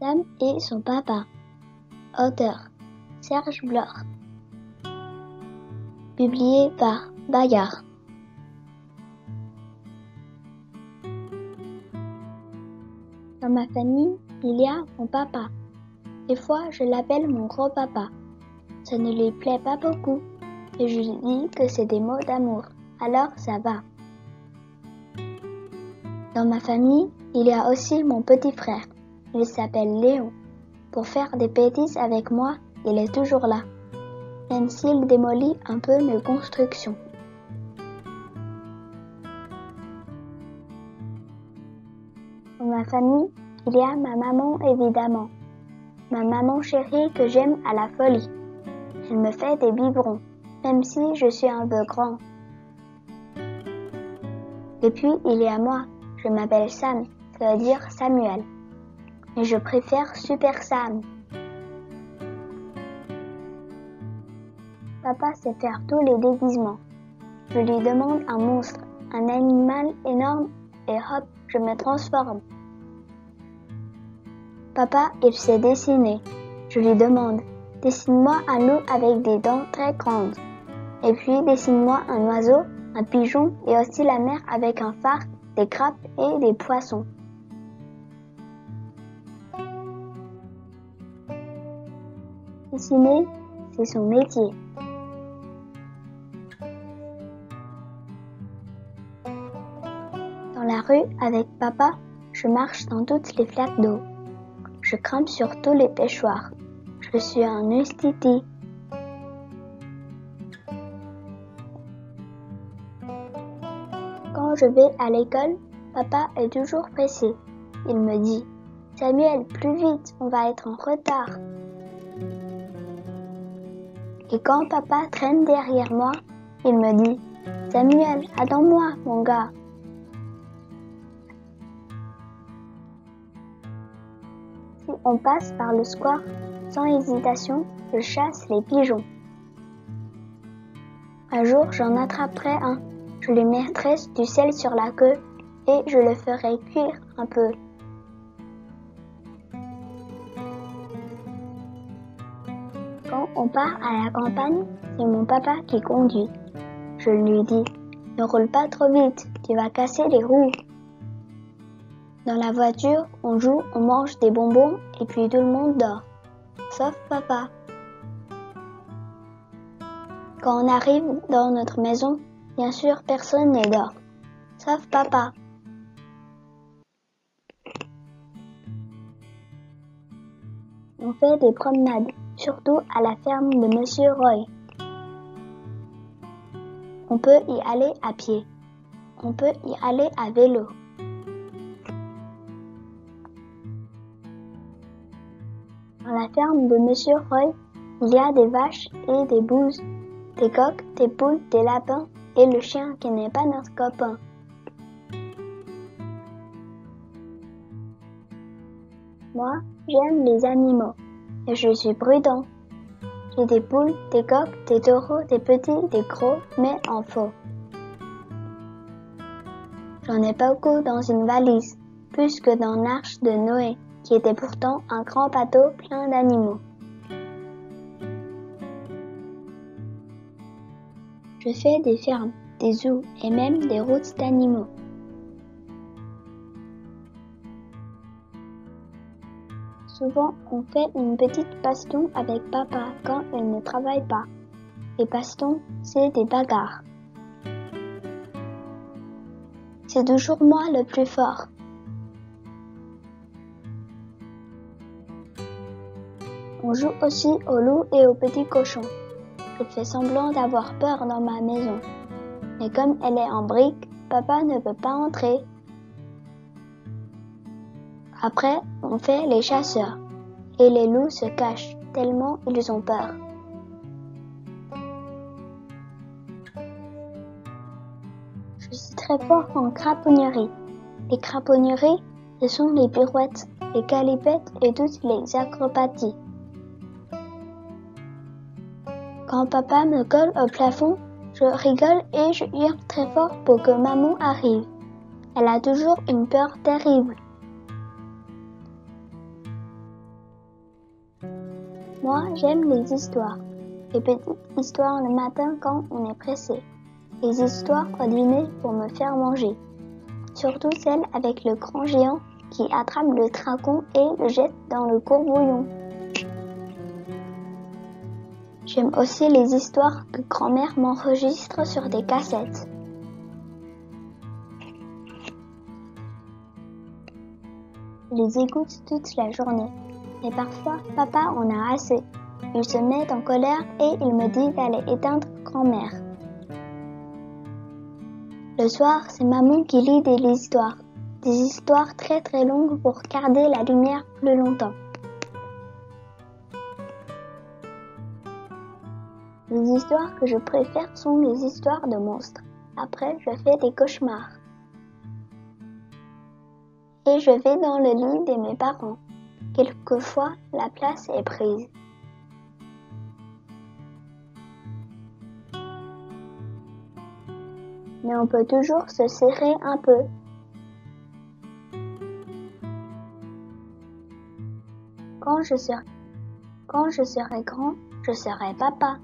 Sam et son papa. Auteur Serge Bloch. Publié par Bayard. Dans ma famille, il y a mon papa. Des fois, je l'appelle mon gros papa. Ça ne lui plaît pas beaucoup, et je lui dis que c'est des mots d'amour. Alors ça va. Dans ma famille, il y a aussi mon petit frère. Il s'appelle Léon. Pour faire des bêtises avec moi, il est toujours là, même s'il démolit un peu mes constructions. Dans ma famille, il y a ma maman évidemment. Ma maman chérie que j'aime à la folie. Elle me fait des biberons, même si je suis un peu grand. Et puis il y a moi, je m'appelle Sam, ça veut dire Samuel. Mais je préfère Super Sam. Papa sait faire tous les déguisements. Je lui demande un monstre, un animal énorme et hop, je me transforme. Papa, il sait dessiner. Je lui demande, dessine-moi un loup avec des dents très grandes. Et puis dessine-moi un oiseau, un pigeon et aussi la mer avec un phare, des crabes et des poissons. Dessiner, c'est son métier. Dans la rue, avec papa, je marche dans toutes les flaques d'eau. Je grimpe sur tous les pêchoirs. Je suis un Ustiti. Quand je vais à l'école, papa est toujours pressé. Il me dit, Samuel, plus vite, on va être en retard. Et quand papa traîne derrière moi, il me dit, Samuel, attends-moi, mon gars. Si on passe par le square, sans hésitation, je chasse les pigeons. Un jour, j'en attraperai un. Je lui mettrai du sel sur la queue et je le ferai cuire un peu. Quand on part à la campagne, c'est mon papa qui conduit. Je lui dis, ne roule pas trop vite, tu vas casser les roues. Dans la voiture, on joue, on mange des bonbons et puis tout le monde dort. Sauf papa. Quand on arrive dans notre maison, bien sûr, personne ne dort. Sauf papa. On fait des promenades, surtout à la ferme de Monsieur Roy. On peut y aller à pied. On peut y aller à vélo. Dans la ferme de Monsieur Roy, il y a des vaches et des bouses, des coqs, des poules, des lapins et le chien qui n'est pas notre copain. Moi, j'aime les animaux et je suis prudent. J'ai des poules, des coqs, des taureaux, des petits, des gros, mais en faux. J'en ai beaucoup dans une valise, plus que dans l'Arche de Noé, qui était pourtant un grand bateau plein d'animaux. Je fais des fermes, des zoos et même des routes d'animaux. Souvent, on fait une petite baston avec papa quand il ne travaille pas. Les bastons, c'est des bagarres. C'est toujours moi le plus fort. On joue aussi au loup et au petit cochon. Je fais semblant d'avoir peur dans ma maison. Mais comme elle est en brique, papa ne peut pas entrer. Après, on fait les chasseurs. Et les loups se cachent tellement ils ont peur. Je suis très fort en craponnerie. Les craponneries, ce sont les pirouettes, les galipettes et toutes les acrobaties. Quand papa me colle au plafond, je rigole et je hurle très fort pour que maman arrive. Elle a toujours une peur terrible. Moi, j'aime les histoires. Les petites histoires le matin quand on est pressé. Les histoires au dîner pour me faire manger. Surtout celles avec le grand géant qui attrape le dragon et le jette dans le courbouillon. J'aime aussi les histoires que grand-mère m'enregistre sur des cassettes. Je les écoute toute la journée. Mais parfois, papa en a assez. Il se met en colère et il me dit d'aller éteindre grand-mère. Le soir, c'est maman qui lit des histoires. Des histoires très très longues pour garder la lumière plus longtemps. Les histoires que je préfère sont les histoires de monstres. Après, je fais des cauchemars. Et je vais dans le lit de mes parents. Quelquefois, la place est prise. Mais on peut toujours se serrer un peu. Quand je serai grand, je serai papa.